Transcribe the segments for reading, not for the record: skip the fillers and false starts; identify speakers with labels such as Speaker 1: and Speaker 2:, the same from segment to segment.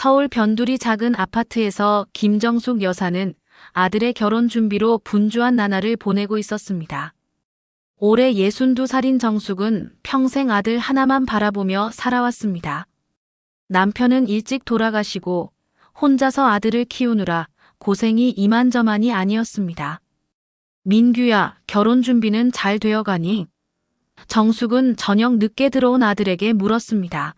Speaker 1: 서울 변두리 작은 아파트에서 김정숙 여사는 아들의 결혼 준비로 분주한 나날을 보내고 있었습니다. 올해 62살인 정숙은 평생 아들 하나만 바라보며 살아왔습니다. 남편은 일찍 돌아가시고 혼자서 아들을 키우느라 고생이 이만저만이 아니었습니다. 민규야, 결혼 준비는 잘 되어가니? 정숙은 저녁 늦게 들어온 아들에게 물었습니다.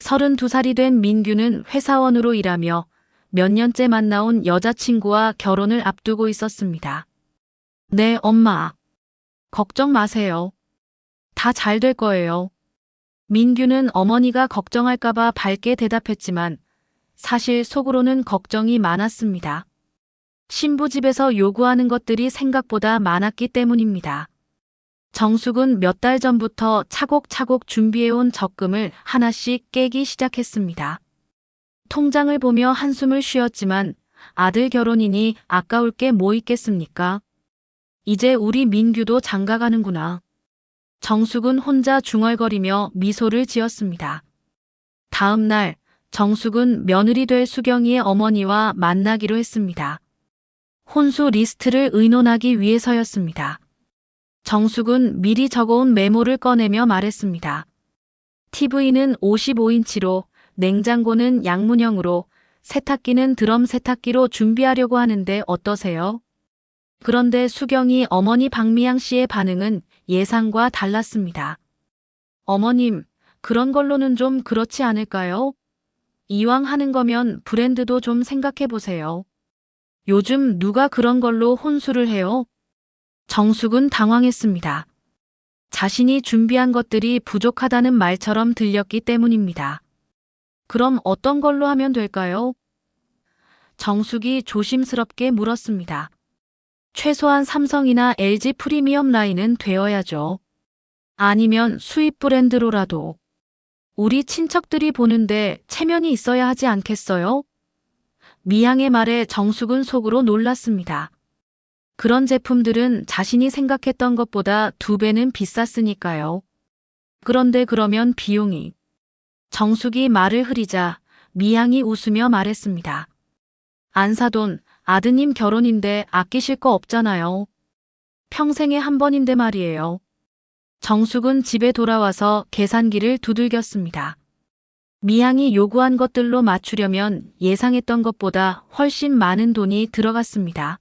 Speaker 1: 32살이 된 민규는 회사원으로 일하며 몇 년째 만나온 여자친구와 결혼을 앞두고 있었습니다. 네, 엄마. 걱정 마세요. 다 잘 될 거예요. 민규는 어머니가 걱정할까봐 밝게 대답했지만 사실 속으로는 걱정이 많았습니다. 신부 집에서 요구하는 것들이 생각보다 많았기 때문입니다. 정숙은 몇 달 전부터 차곡차곡 준비해온 적금을 하나씩 깨기 시작했습니다. 통장을 보며 한숨을 쉬었지만 아들 결혼이니 아까울 게 뭐 있겠습니까? 이제 우리 민규도 장가가는구나. 정숙은 혼자 중얼거리며 미소를 지었습니다. 다음 날 정숙은 며느리 될 수경이의 어머니와 만나기로 했습니다. 혼수 리스트를 의논하기 위해서였습니다. 정숙은 미리 적어온 메모를 꺼내며 말했습니다. TV는 55인치로, 냉장고는 양문형으로, 세탁기는 드럼 세탁기로 준비하려고 하는데 어떠세요? 그런데 수경이 어머니 박미양 씨의 반응은 예상과 달랐습니다. 어머님, 그런 걸로는 좀 그렇지 않을까요? 이왕 하는 거면 브랜드도 좀 생각해 보세요. 요즘 누가 그런 걸로 혼수를 해요? 정숙은 당황했습니다. 자신이 준비한 것들이 부족하다는 말처럼 들렸기 때문입니다. 그럼 어떤 걸로 하면 될까요? 정숙이 조심스럽게 물었습니다. 최소한 삼성이나 LG 프리미엄 라인은 되어야죠. 아니면 수입 브랜드로라도. 우리 친척들이 보는데 체면이 있어야 하지 않겠어요? 미양의 말에 정숙은 속으로 놀랐습니다. 그런 제품들은 자신이 생각했던 것보다 2배는 비쌌으니까요. 그런데 그러면 비용이. 정숙이 말을 흐리자 미양이 웃으며 말했습니다. 안 사돈, 아드님 결혼인데 아끼실 거 없잖아요. 평생에 한 번인데 말이에요. 정숙은 집에 돌아와서 계산기를 두들겼습니다. 미양이 요구한 것들로 맞추려면 예상했던 것보다 훨씬 많은 돈이 들어갔습니다.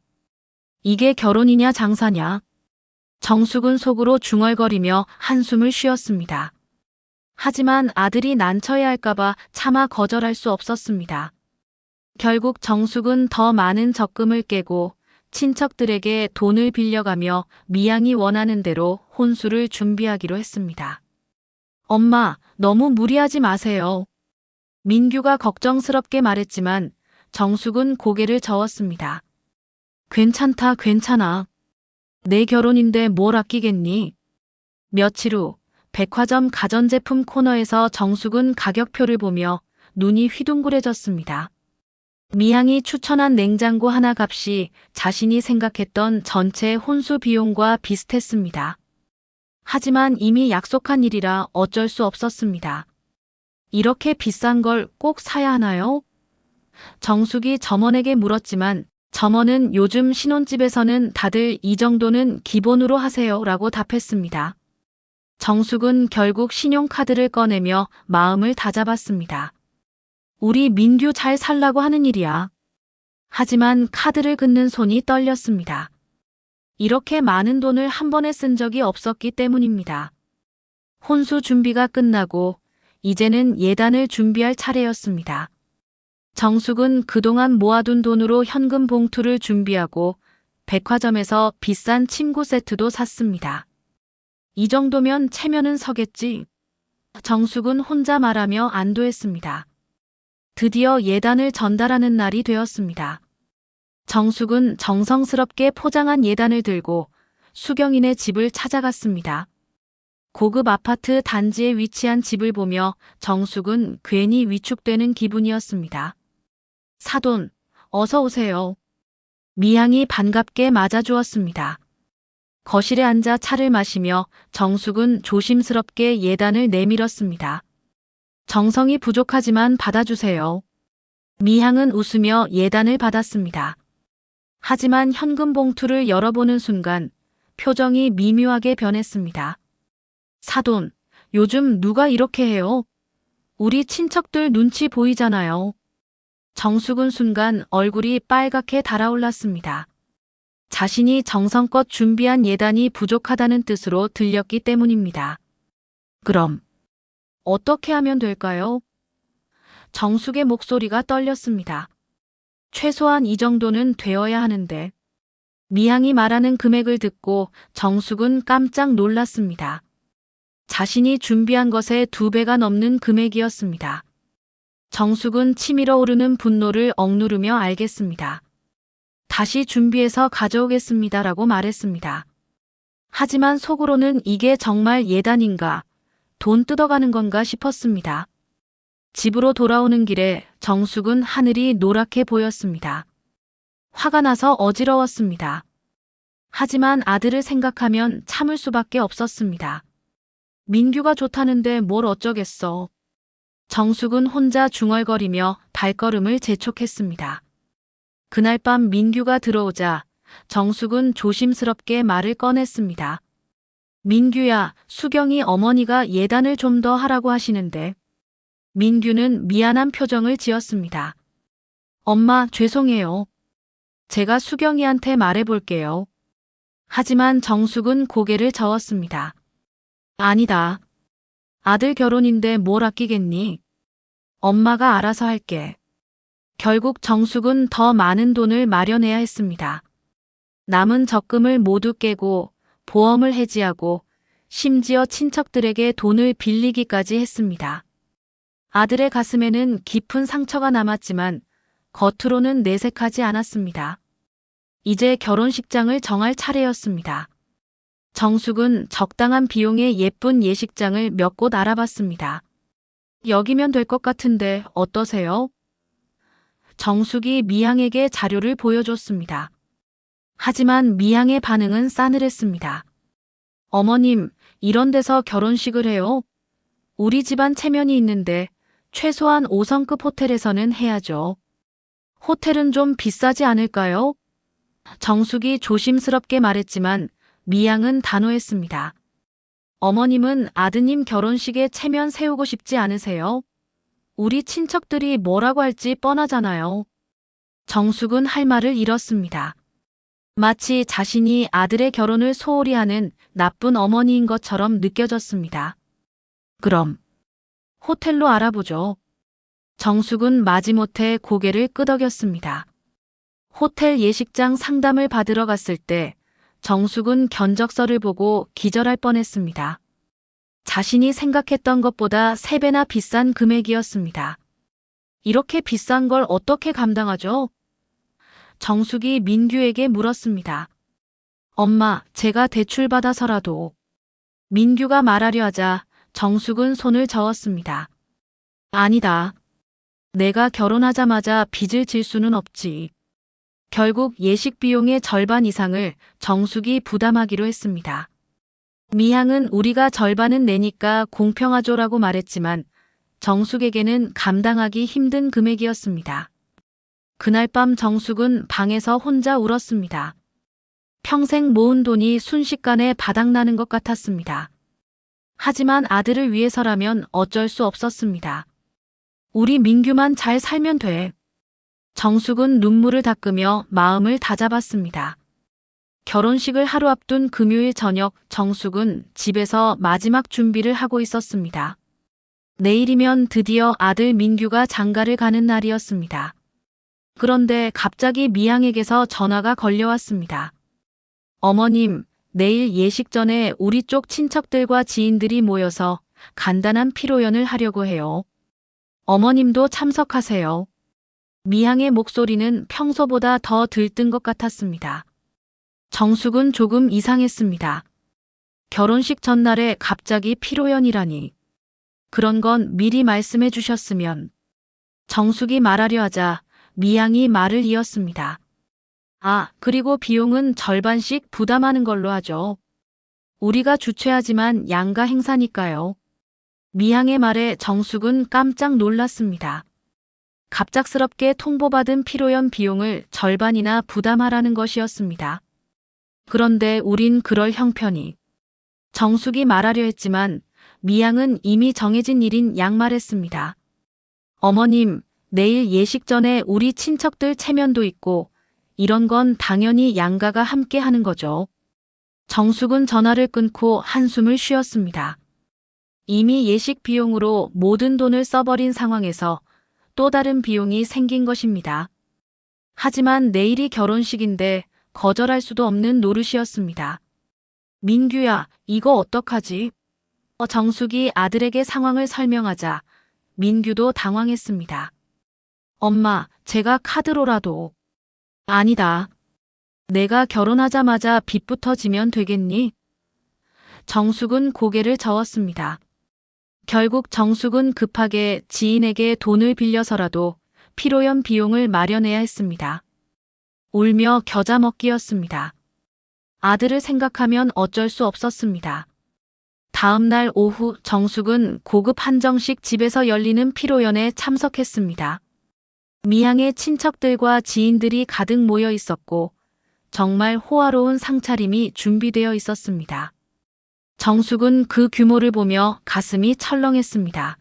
Speaker 1: 이게 결혼이냐 장사냐? 정숙은 속으로 중얼거리며 한숨을 쉬었습니다. 하지만 아들이 난처해 할까봐 차마 거절할 수 없었습니다. 결국 정숙은 더 많은 적금을 깨고 친척들에게 돈을 빌려가며 미양이 원하는 대로 혼수를 준비하기로 했습니다. 엄마, 너무 무리하지 마세요. 민규가 걱정스럽게 말했지만 정숙은 고개를 저었습니다. 괜찮다, 괜찮아. 내 결혼인데 뭘 아끼겠니? 며칠 후 백화점 가전제품 코너에서 정숙은 가격표를 보며 눈이 휘둥그레졌습니다. 미양이 추천한 냉장고 하나 값이 자신이 생각했던 전체 혼수 비용과 비슷했습니다. 하지만 이미 약속한 일이라 어쩔 수 없었습니다. 이렇게 비싼 걸 꼭 사야 하나요? 정숙이 점원에게 물었지만 점원은 요즘 신혼집에서는 다들 이 정도는 기본으로 하세요 라고 답했습니다. 정숙은 결국 신용카드를 꺼내며 마음을 다잡았습니다. 우리 민규 잘 살라고 하는 일이야. 하지만 카드를 긋는 손이 떨렸습니다. 이렇게 많은 돈을 한 번에 쓴 적이 없었기 때문입니다. 혼수 준비가 끝나고 이제는 예단을 준비할 차례였습니다. 정숙은 그동안 모아둔 돈으로 현금 봉투를 준비하고 백화점에서 비싼 침구 세트도 샀습니다. 이 정도면 체면은 서겠지. 정숙은 혼자 말하며 안도했습니다. 드디어 예단을 전달하는 날이 되었습니다. 정숙은 정성스럽게 포장한 예단을 들고 수경이네 집을 찾아갔습니다. 고급 아파트 단지에 위치한 집을 보며 정숙은 괜히 위축되는 기분이었습니다. 사돈, 어서 오세요. 미양이 반갑게 맞아주었습니다. 거실에 앉아 차를 마시며 정숙은 조심스럽게 예단을 내밀었습니다. 정성이 부족하지만 받아주세요. 미향은 웃으며 예단을 받았습니다. 하지만 현금 봉투를 열어보는 순간 표정이 미묘하게 변했습니다. 사돈, 요즘 누가 이렇게 해요? 우리 친척들 눈치 보이잖아요. 정숙은 순간 얼굴이 빨갛게 달아올랐습니다. 자신이 정성껏 준비한 예단이 부족하다는 뜻으로 들렸기 때문입니다. 그럼 어떻게 하면 될까요? 정숙의 목소리가 떨렸습니다. 최소한 이 정도는 되어야 하는데. 미향이 말하는 금액을 듣고 정숙은 깜짝 놀랐습니다. 자신이 준비한 것의 2배가 넘는 금액이었습니다. 정숙은 치밀어 오르는 분노를 억누르며 알겠습니다. 다시 준비해서 가져오겠습니다라고 말했습니다. 하지만 속으로는 이게 정말 예단인가, 돈 뜯어가는 건가 싶었습니다. 집으로 돌아오는 길에 정숙은 하늘이 노랗게 보였습니다. 화가 나서 어지러웠습니다. 하지만 아들을 생각하면 참을 수밖에 없었습니다. 민규가 좋다는데 뭘 어쩌겠어. 정숙은 혼자 중얼거리며 발걸음을 재촉했습니다. 그날 밤 민규가 들어오자 정숙은 조심스럽게 말을 꺼냈습니다. 민규야, 수경이 어머니가 예단을 좀 더 하라고 하시는데. 민규는 미안한 표정을 지었습니다. 엄마, 죄송해요. 제가 수경이한테 말해볼게요. 하지만 정숙은 고개를 저었습니다. 아니다. 아들 결혼인데 뭘 아끼겠니? 엄마가 알아서 할게. 결국 정숙은 더 많은 돈을 마련해야 했습니다. 남은 적금을 모두 깨고 보험을 해지하고 심지어 친척들에게 돈을 빌리기까지 했습니다. 아들의 가슴에는 깊은 상처가 남았지만 겉으로는 내색하지 않았습니다. 이제 결혼식장을 정할 차례였습니다. 정숙은 적당한 비용의 예쁜 예식장을 몇 곳 알아봤습니다. 여기면 될 것 같은데 어떠세요? 정숙이 미향에게 자료를 보여줬습니다. 하지만 미향의 반응은 싸늘했습니다. 어머님, 이런 데서 결혼식을 해요? 우리 집안 체면이 있는데 최소한 5성급 호텔에서는 해야죠. 호텔은 좀 비싸지 않을까요? 정숙이 조심스럽게 말했지만 미향은 단호했습니다. 어머님은 아드님 결혼식에 체면 세우고 싶지 않으세요? 우리 친척들이 뭐라고 할지 뻔하잖아요. 정숙은 할 말을 잃었습니다. 마치 자신이 아들의 결혼을 소홀히 하는 나쁜 어머니인 것처럼 느껴졌습니다. 그럼 호텔로 알아보죠. 정숙은 마지못해 고개를 끄덕였습니다. 호텔 예식장 상담을 받으러 갔을 때 정숙은 견적서를 보고 기절할 뻔했습니다. 자신이 생각했던 것보다 3배나 비싼 금액이었습니다. 이렇게 비싼 걸 어떻게 감당하죠? 정숙이 민규에게 물었습니다. 엄마, 제가 대출받아서라도. 민규가 말하려 하자 정숙은 손을 저었습니다. 아니다. 내가 결혼하자마자 빚을 질 수는 없지. 결국 예식 비용의 절반 이상을 정숙이 부담하기로 했습니다. 미향은 우리가 절반은 내니까 공평하죠라고 말했지만 정숙에게는 감당하기 힘든 금액이었습니다. 그날 밤 정숙은 방에서 혼자 울었습니다. 평생 모은 돈이 순식간에 바닥나는 것 같았습니다. 하지만 아들을 위해서라면 어쩔 수 없었습니다. 우리 민규만 잘 살면 돼. 정숙은 눈물을 닦으며 마음을 다잡았습니다. 결혼식을 하루 앞둔 금요일 저녁 정숙은 집에서 마지막 준비를 하고 있었습니다. 내일이면 드디어 아들 민규가 장가를 가는 날이었습니다. 그런데 갑자기 미향에게서 전화가 걸려왔습니다. 어머님, 내일 예식 전에 우리 쪽 친척들과 지인들이 모여서 간단한 피로연을 하려고 해요. 어머님도 참석하세요. 미향의 목소리는 평소보다 더 들뜬 것 같았습니다. 정숙은 조금 이상했습니다. 결혼식 전날에 갑자기 피로연이라니. 그런 건 미리 말씀해 주셨으면. 정숙이 말하려 하자 미향이 말을 이었습니다. 아, 그리고 비용은 절반씩 부담하는 걸로 하죠. 우리가 주최하지만 양가 행사니까요. 미향의 말에 정숙은 깜짝 놀랐습니다. 갑작스럽게 통보받은 피로연 비용을 절반이나 부담하라는 것이었습니다. 그런데 우린 그럴 형편이. 정숙이 말하려 했지만 미양은 이미 정해진 일인 양말했습니다. 어머님, 내일 예식 전에 우리 친척들 체면도 있고 이런 건 당연히 양가가 함께 하는 거죠. 정숙은 전화를 끊고 한숨을 쉬었습니다. 이미 예식 비용으로 모든 돈을 써버린 상황에서 또 다른 비용이 생긴 것입니다. 하지만 내일이 결혼식인데 거절할 수도 없는 노릇이었습니다. 민규야, 이거 어떡하지? 정숙이 아들에게 상황을 설명하자 민규도 당황했습니다. 엄마, 제가 카드로라도. 아니다. 내가 결혼하자마자 빚부터 지면 되겠니? 정숙은 고개를 저었습니다. 결국 정숙은 급하게 지인에게 돈을 빌려서라도 피로연 비용을 마련해야 했습니다. 울며 겨자 먹기였습니다. 아들을 생각하면 어쩔 수 없었습니다. 다음 날 오후 정숙은 고급 한정식 집에서 열리는 피로연에 참석했습니다. 미양의 친척들과 지인들이 가득 모여 있었고 정말 호화로운 상차림이 준비되어 있었습니다. 정숙은 그 규모를 보며 가슴이 철렁했습니다.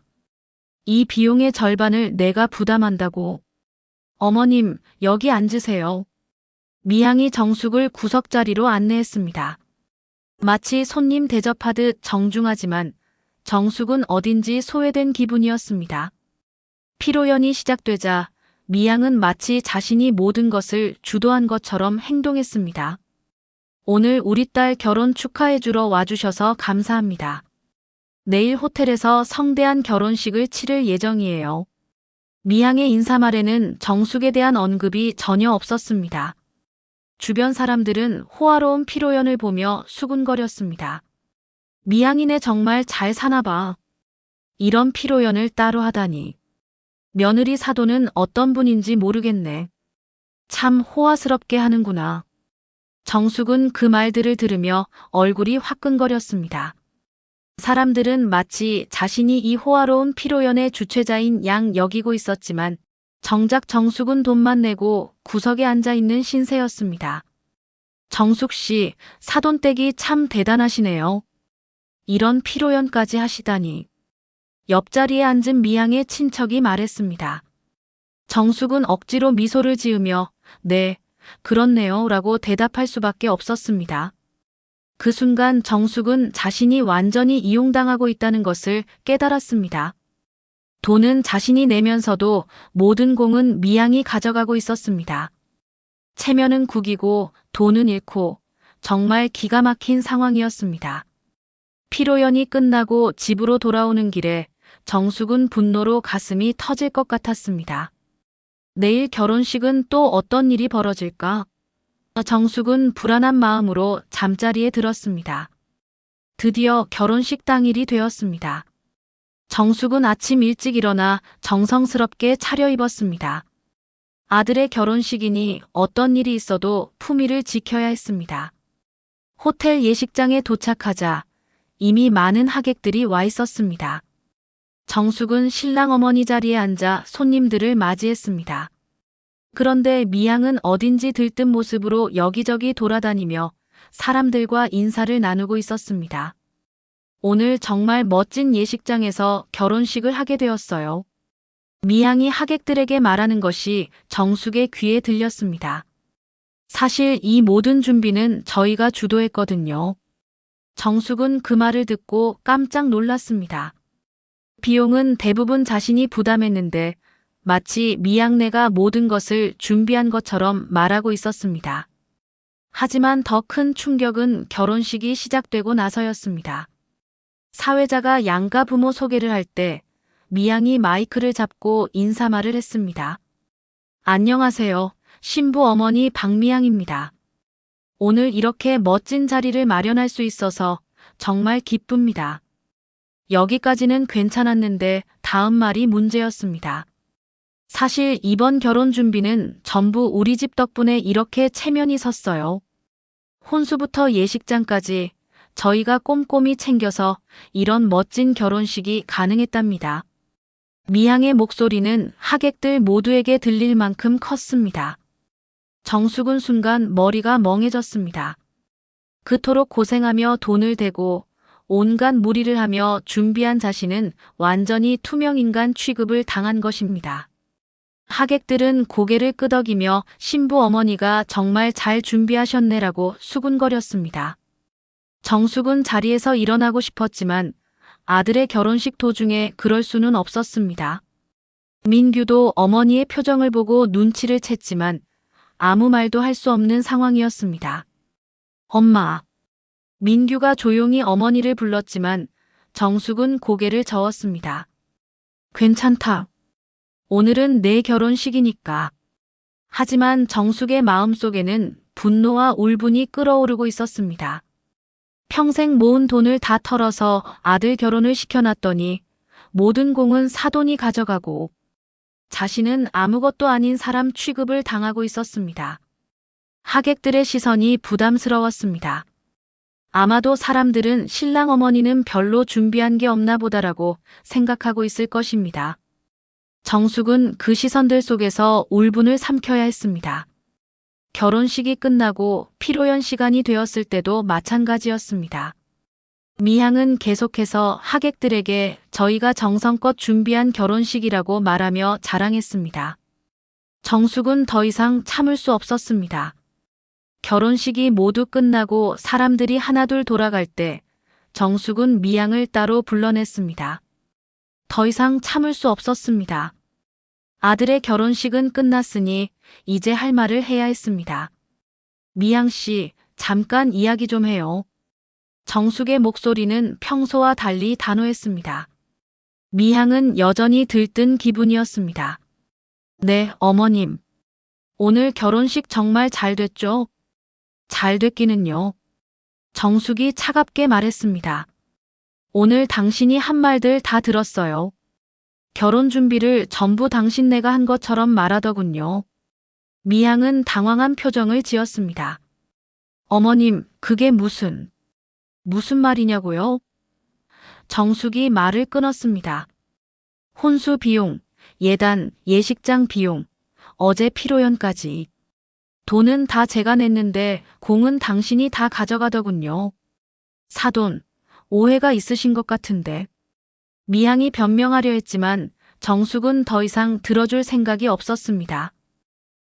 Speaker 1: 이 비용의 절반을 내가 부담한다고. 어머님, 여기 앉으세요. 미양이 정숙을 구석자리로 안내했습니다. 마치 손님 대접하듯 정중하지만 정숙은 어딘지 소외된 기분이었습니다. 피로연이 시작되자 미양은 마치 자신이 모든 것을 주도한 것처럼 행동했습니다. 오늘 우리 딸 결혼 축하해주러 와주셔서 감사합니다. 내일 호텔에서 성대한 결혼식을 치를 예정이에요. 미양의 인사말에는 정숙에 대한 언급이 전혀 없었습니다. 주변 사람들은 호화로운 피로연을 보며 수군거렸습니다. 미양이네 정말 잘 사나봐. 이런 피로연을 따로 하다니. 며느리 사돈은 어떤 분인지 모르겠네. 참 호화스럽게 하는구나. 정숙은 그 말들을 들으며 얼굴이 화끈거렸습니다. 사람들은 마치 자신이 이 호화로운 피로연의 주최자인 양 여기고 있었지만 정작 정숙은 돈만 내고 구석에 앉아있는 신세였습니다. 정숙 씨, 사돈댁이 참 대단하시네요. 이런 피로연까지 하시다니. 옆자리에 앉은 미양의 친척이 말했습니다. 정숙은 억지로 미소를 지으며 네, 그렇네요 라고 대답할 수밖에 없었습니다. 그 순간 정숙은 자신이 완전히 이용당하고 있다는 것을 깨달았습니다. 돈은 자신이 내면서도 모든 공은 미양이 가져가고 있었습니다. 체면은 구기고 돈은 잃고 정말 기가 막힌 상황이었습니다. 피로연이 끝나고 집으로 돌아오는 길에 정숙은 분노로 가슴이 터질 것 같았습니다. 내일 결혼식은 또 어떤 일이 벌어질까? 정숙은 불안한 마음으로 잠자리에 들었습니다. 드디어 결혼식 당일이 되었습니다. 정숙은 아침 일찍 일어나 정성스럽게 차려입었습니다. 아들의 결혼식이니 어떤 일이 있어도 품위를 지켜야 했습니다. 호텔 예식장에 도착하자 이미 많은 하객들이 와 있었습니다. 정숙은 신랑 어머니 자리에 앉아 손님들을 맞이했습니다. 그런데 미양은 어딘지 들뜬 모습으로 여기저기 돌아다니며 사람들과 인사를 나누고 있었습니다. 오늘 정말 멋진 예식장에서 결혼식을 하게 되었어요. 미양이 하객들에게 말하는 것이 정숙의 귀에 들렸습니다. 사실 이 모든 준비는 저희가 주도했거든요. 정숙은 그 말을 듣고 깜짝 놀랐습니다. 비용은 대부분 자신이 부담했는데 마치 미양네가 모든 것을 준비한 것처럼 말하고 있었습니다. 하지만 더 큰 충격은 결혼식이 시작되고 나서였습니다. 사회자가 양가 부모 소개를 할 때 미양이 마이크를 잡고 인사말을 했습니다. 안녕하세요. 신부 어머니 박미양입니다. 오늘 이렇게 멋진 자리를 마련할 수 있어서 정말 기쁩니다. 여기까지는 괜찮았는데 다음 말이 문제였습니다. 사실 이번 결혼 준비는 전부 우리 집 덕분에 이렇게 체면이 섰어요. 혼수부터 예식장까지 저희가 꼼꼼히 챙겨서 이런 멋진 결혼식이 가능했답니다. 미향의 목소리는 하객들 모두에게 들릴 만큼 컸습니다. 정숙은 순간 머리가 멍해졌습니다. 그토록 고생하며 돈을 대고 온갖 무리를 하며 준비한 자신은 완전히 투명인간 취급을 당한 것입니다. 하객들은 고개를 끄덕이며 신부 어머니가 정말 잘 준비하셨네라고 수군거렸습니다. 정숙은 자리에서 일어나고 싶었지만 아들의 결혼식 도중에 그럴 수는 없었습니다. 민규도 어머니의 표정을 보고 눈치를 챘지만 아무 말도 할 수 없는 상황이었습니다. 엄마. 민규가 조용히 어머니를 불렀지만 정숙은 고개를 저었습니다. 괜찮다. 오늘은 내 결혼식이니까. 하지만 정숙의 마음속에는 분노와 울분이 끓어오르고 있었습니다. 평생 모은 돈을 다 털어서 아들 결혼을 시켜놨더니 모든 공은 사돈이 가져가고 자신은 아무것도 아닌 사람 취급을 당하고 있었습니다. 하객들의 시선이 부담스러웠습니다. 아마도 사람들은 신랑 어머니는 별로 준비한 게 없나 보다라고 생각하고 있을 것입니다. 정숙은 그 시선들 속에서 울분을 삼켜야 했습니다. 결혼식이 끝나고 피로연 시간이 되었을 때도 마찬가지였습니다. 미향은 계속해서 하객들에게 저희가 정성껏 준비한 결혼식이라고 말하며 자랑했습니다. 정숙은 더 이상 참을 수 없었습니다. 결혼식이 모두 끝나고 사람들이 하나둘 돌아갈 때 정숙은 미향을 따로 불러냈습니다. 더 이상 참을 수 없었습니다. 아들의 결혼식은 끝났으니 이제 할 말을 해야 했습니다. 미향 씨, 잠깐 이야기 좀 해요. 정숙의 목소리는 평소와 달리 단호했습니다. 미향은 여전히 들뜬 기분이었습니다. 네, 어머님. 오늘 결혼식 정말 잘 됐죠? 잘 됐기는요. 정숙이 차갑게 말했습니다. 오늘 당신이 한 말들 다 들었어요. 결혼 준비를 전부 당신네가 한 것처럼 말하더군요. 미향은 당황한 표정을 지었습니다. 어머님, 그게 무슨 말이냐고요? 정숙이 말을 끊었습니다. 혼수 비용, 예단, 예식장 비용, 어제 피로연까지. 돈은 다 제가 냈는데 공은 당신이 다 가져가더군요. 사돈, 오해가 있으신 것 같은데. 미향이 변명하려 했지만 정숙은 더 이상 들어줄 생각이 없었습니다.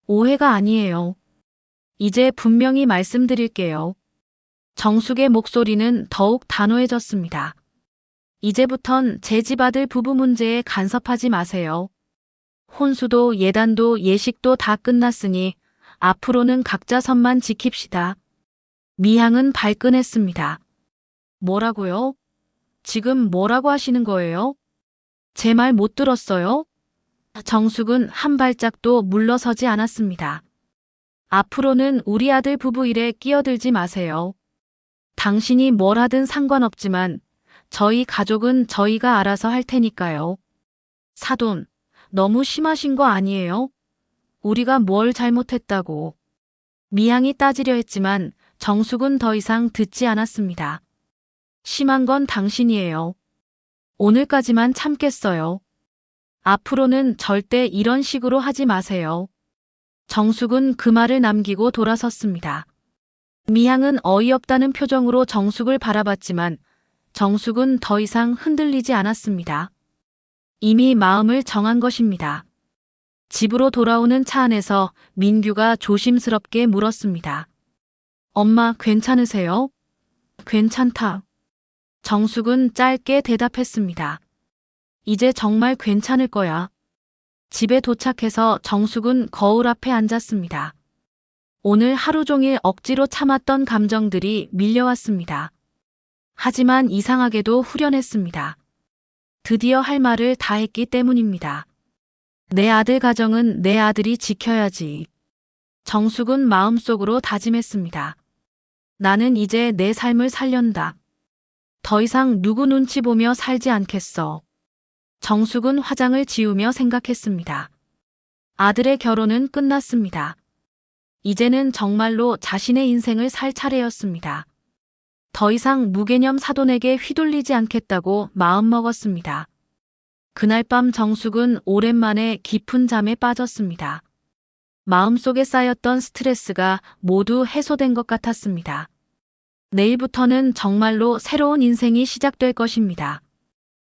Speaker 1: 오해가 아니에요. 이제 분명히 말씀드릴게요. 정숙의 목소리는 더욱 단호해졌습니다. 이제부턴 제 집 아들 부부 문제에 간섭하지 마세요. 혼수도 예단도 예식도 다 끝났으니 앞으로는 각자 선만 지킵시다. 미향은 발끈했습니다. 뭐라고요? 지금 뭐라고 하시는 거예요? 제 말 못 들었어요? 정숙은 한 발짝도 물러서지 않았습니다. 앞으로는 우리 아들 부부 일에 끼어들지 마세요. 당신이 뭘 하든 상관없지만 저희 가족은 저희가 알아서 할 테니까요. 사돈, 너무 심하신 거 아니에요? 우리가 뭘 잘못했다고. 미향이 따지려 했지만 정숙은 더 이상 듣지 않았습니다. 심한 건 당신이에요. 오늘까지만 참겠어요. 앞으로는 절대 이런 식으로 하지 마세요. 정숙은 그 말을 남기고 돌아섰습니다. 미향은 어이없다는 표정으로 정숙을 바라봤지만 정숙은 더 이상 흔들리지 않았습니다. 이미 마음을 정한 것입니다. 집으로 돌아오는 차 안에서 민규가 조심스럽게 물었습니다. 엄마, 괜찮으세요? 괜찮다. 정숙은 짧게 대답했습니다. 이제 정말 괜찮을 거야. 집에 도착해서 정숙은 거울 앞에 앉았습니다. 오늘 하루 종일 억지로 참았던 감정들이 밀려왔습니다. 하지만 이상하게도 후련했습니다. 드디어 할 말을 다 했기 때문입니다. 내 아들 가정은 내 아들이 지켜야지. 정숙은 마음속으로 다짐했습니다. 나는 이제 내 삶을 살련다. 더 이상 누구 눈치 보며 살지 않겠어. 정숙은 화장을 지우며 생각했습니다. 아들의 결혼은 끝났습니다. 이제는 정말로 자신의 인생을 살 차례였습니다. 더 이상 무개념 사돈에게 휘둘리지 않겠다고 마음먹었습니다. 그날 밤 정숙은 오랜만에 깊은 잠에 빠졌습니다. 마음속에 쌓였던 스트레스가 모두 해소된 것 같았습니다. 내일부터는 정말로 새로운 인생이 시작될 것입니다.